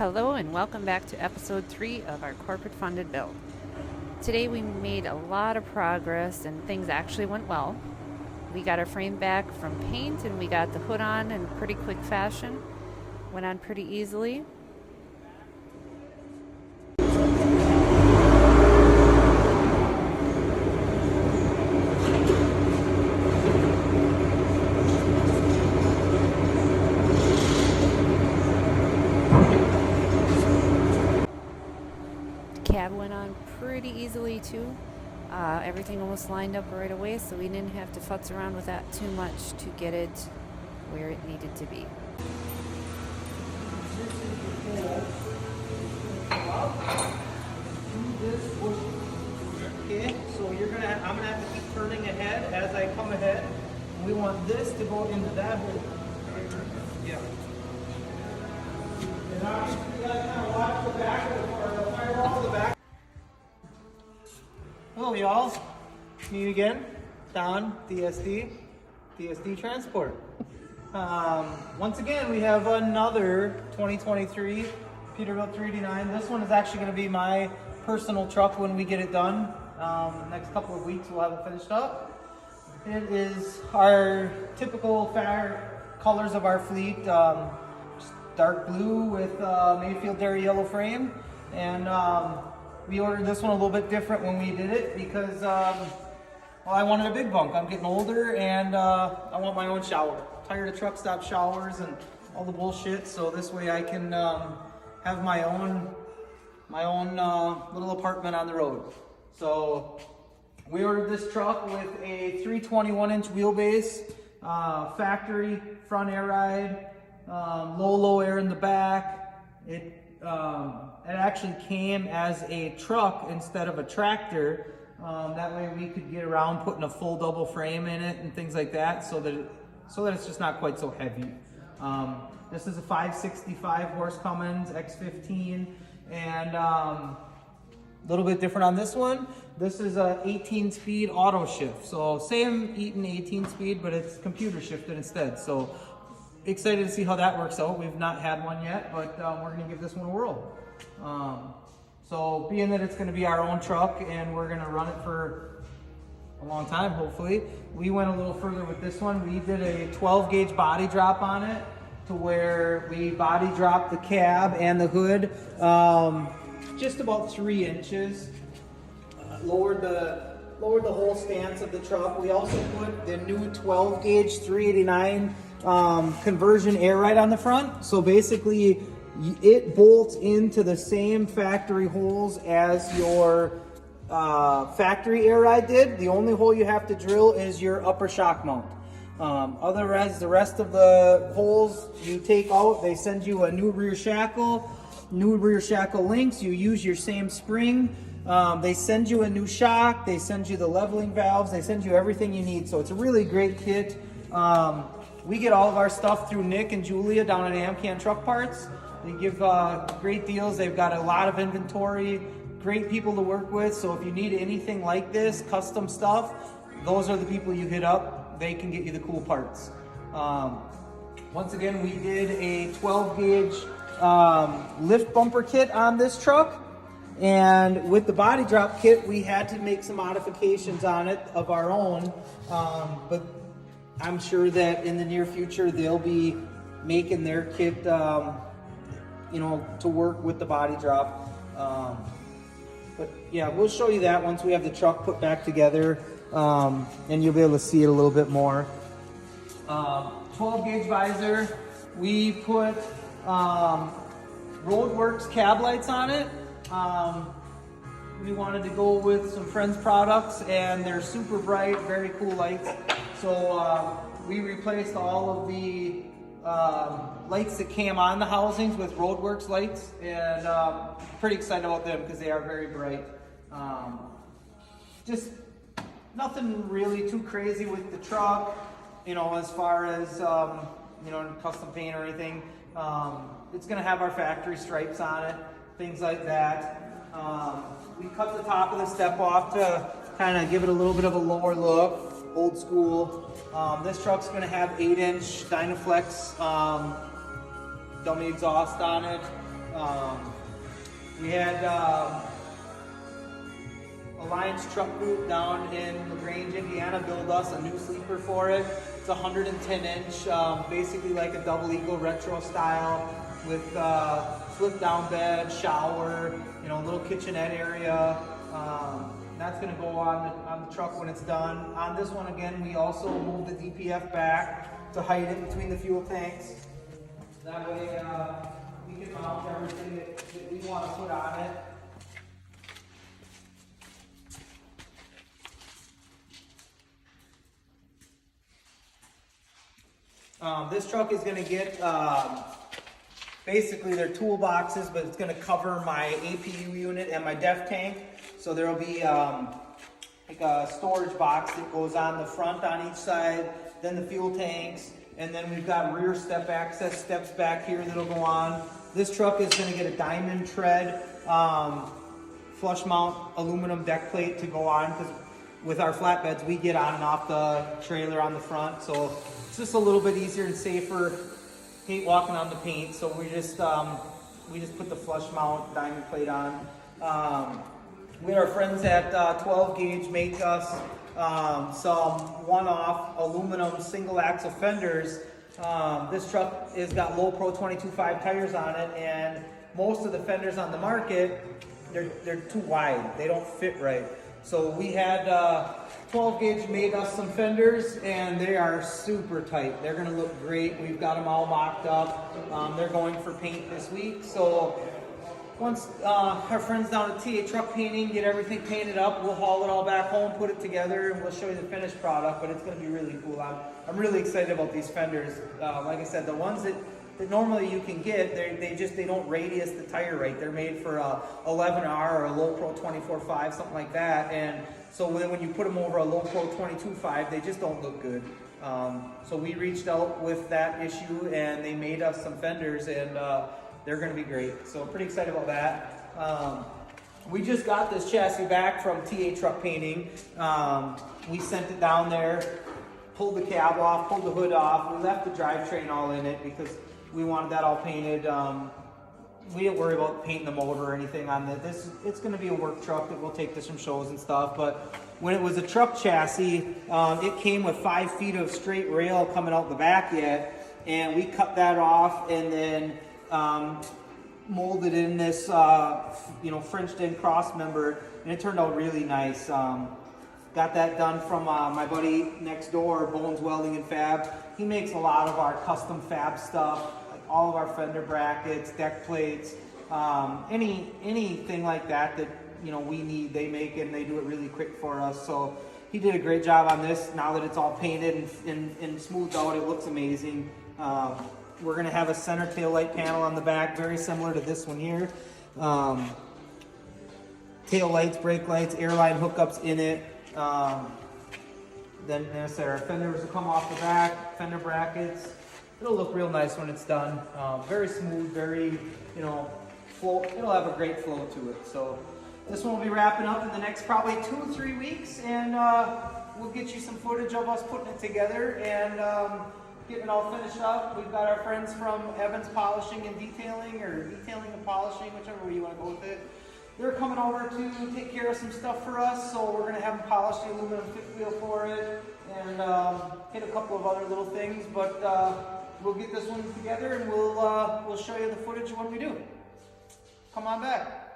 Hello and welcome back to episode 3 of our corporate funded build. Today we made a lot of progress and things actually went well. We got our frame back from paint and we got the hood on in pretty quick fashion. Went on pretty easily. Cab went on pretty easily too. Everything almost lined up right away, so we didn't have to futz around with that too much to get it where it needed to be. Okay, so I'm gonna have to keep turning ahead as I come ahead. We want this to go into that hole. Yeah. And obviously you gotta kind of watch the back or the firewall to the back. Hello y'all. Me again. Don, DSD Transport. Once again, we have another 2023 Peterbilt 389. This one is actually going to be my personal truck when we get it done. Next couple of weeks we'll have it finished up. It is our typical fair colors of our fleet. Just dark blue with Mayfield Dairy yellow frame. And we ordered this one a little bit different when we did it because well, I wanted a big bunk. I'm getting older and I want my own shower. I'm tired of truck stop showers and all the bullshit, so this way I can have my own little apartment on the road. So we ordered this truck with a 321-inch wheelbase, factory front air ride, low air in the back. It actually came as a truck instead of a tractor. That way we could get around putting a full double frame in it and things like that, so that it's just not quite so heavy. This is a 565 horse Cummins X15, and a little bit different on this one. This is a 18-speed auto shift. So same Eaton 18-speed, but it's computer shifted instead. So excited to see how that works out. We've not had one yet, but we're gonna give this one a whirl. So being that it's gonna be our own truck and we're gonna run it for a long time, hopefully, we went a little further with this one. We did a 12-gauge body drop on it to where we body dropped the cab and the hood just about 3 inches. Lowered the whole stance of the truck. We also put the new 12-gauge 389 conversion air ride on the front. So basically, it bolts into the same factory holes as your factory air ride did. The only hole you have to drill is your upper shock mount. Otherwise, the rest of the holes you take out. They send you a new rear shackle links. You use your same spring. They send you a new shock. They send you the leveling valves. They send you everything you need. So it's a really great kit. We get all of our stuff through Nick and Julia down at Amcan Truck Parts. They give great deals. They've got a lot of inventory, great people to work with. So if you need anything like this, custom stuff, those are the people you hit up. They can get you the cool parts. Once again, we did a 12-gauge lift bumper kit on this truck. And with the body drop kit, we had to make some modifications on it of our own. But I'm sure that in the near future, they'll be making their kit to work with the body drop. But yeah, we'll show you that once we have the truck put back together, and you'll be able to see it a little bit more. 12-gauge visor. We put Roadworks cab lights on it. We wanted to go with some Friends products, and they're super bright, very cool lights. So we replaced all of the lights that came on the housings with Roadworks lights, and pretty excited about them because they are very bright. Just nothing really too crazy with the truck, as far as custom paint or anything. It's gonna have our factory stripes on it, things like that. We cut the top of the step off to kind of give it a little bit of a lower look, old school. This truck's gonna have 8-inch Dynaflex dummy exhaust on it. We had Alliance Truck Group down in LaGrange, Indiana, build us a new sleeper for it. It's 110 inch, basically like a double eagle retro style with flip down bed, shower, you know, little kitchenette area. That's gonna go on the truck when it's done. On this one again, we also moved the DPF back to height it between the fuel tanks. That way we can mount everything that we want to put on it. This truck is going to get basically their toolboxes, but it's going to cover my APU unit and my DEF tank. So there will be like a storage box that goes on the front on each side, then the fuel tanks, and then we've got rear step access steps back here that'll go on. This truck is going to get a diamond tread flush mount aluminum deck plate to go on, because with our flatbeds we get on and off the trailer on the front, so it's just a little bit easier and safer. Hate walking on the paint, so we just put the flush mount diamond plate on. We had our friends at 12 Gauge make us some one-off aluminum single axle fenders. This truck has got low pro 22.5 tires on it, and most of the fenders on the market, they're too wide. They don't fit right. So we had 12 Gauge made us some fenders, and they are super tight. They're gonna look great. We've got them all mocked up. They're going for paint this week. So once our friends down at TA Truck Painting get everything painted up, we'll haul it all back home, put it together, and we'll show you the finished product, but it's gonna be really cool. I'm really excited about these fenders. Like I said, the ones that normally you can get, they don't radius the tire right. They're made for a 11R or a low pro 24.5, something like that. And so when you put them over a low pro 22.5, they just don't look good. So we reached out with that issue, and they made us some fenders, and they're going to be great. So pretty excited about that. We just got this chassis back from TA Truck Painting. We sent it down there, pulled the cab off, pulled the hood off. We left the drivetrain all in it because we wanted that all painted. We didn't worry about painting the motor or anything on this. It's going to be a work truck that we'll take to some shows and stuff. But when it was a truck chassis, it came with 5 feet of straight rail coming out the back yet, and we cut that off and then molded in this, Frenched in cross member, and it turned out really nice. Got that done from my buddy next door, Bones Welding and Fab. He makes a lot of our custom fab stuff, like all of our fender brackets, deck plates, anything like that we need, they make it, and they do it really quick for us. So he did a great job on this. Now that it's all painted and smoothed out, it looks amazing. We're gonna have a center tail light panel on the back, very similar to this one here. Tail lights, brake lights, airline hookups in it. Then as our fenders will come off the back, fender brackets. It'll look real nice when it's done. Very smooth, very, flow. It'll have a great flow to it. So this one will be wrapping up in the next probably 2 or 3 weeks, and we'll get you some footage of us putting it together and getting it all finished up. We've got our friends from Evans Polishing and Detailing, or Detailing and Polishing, whichever way you want to go with it. They're coming over to take care of some stuff for us, so we're going to have them polish the aluminum fifth wheel for it, and hit a couple of other little things, but we'll get this one together, and we'll show you the footage when we do. Come on back.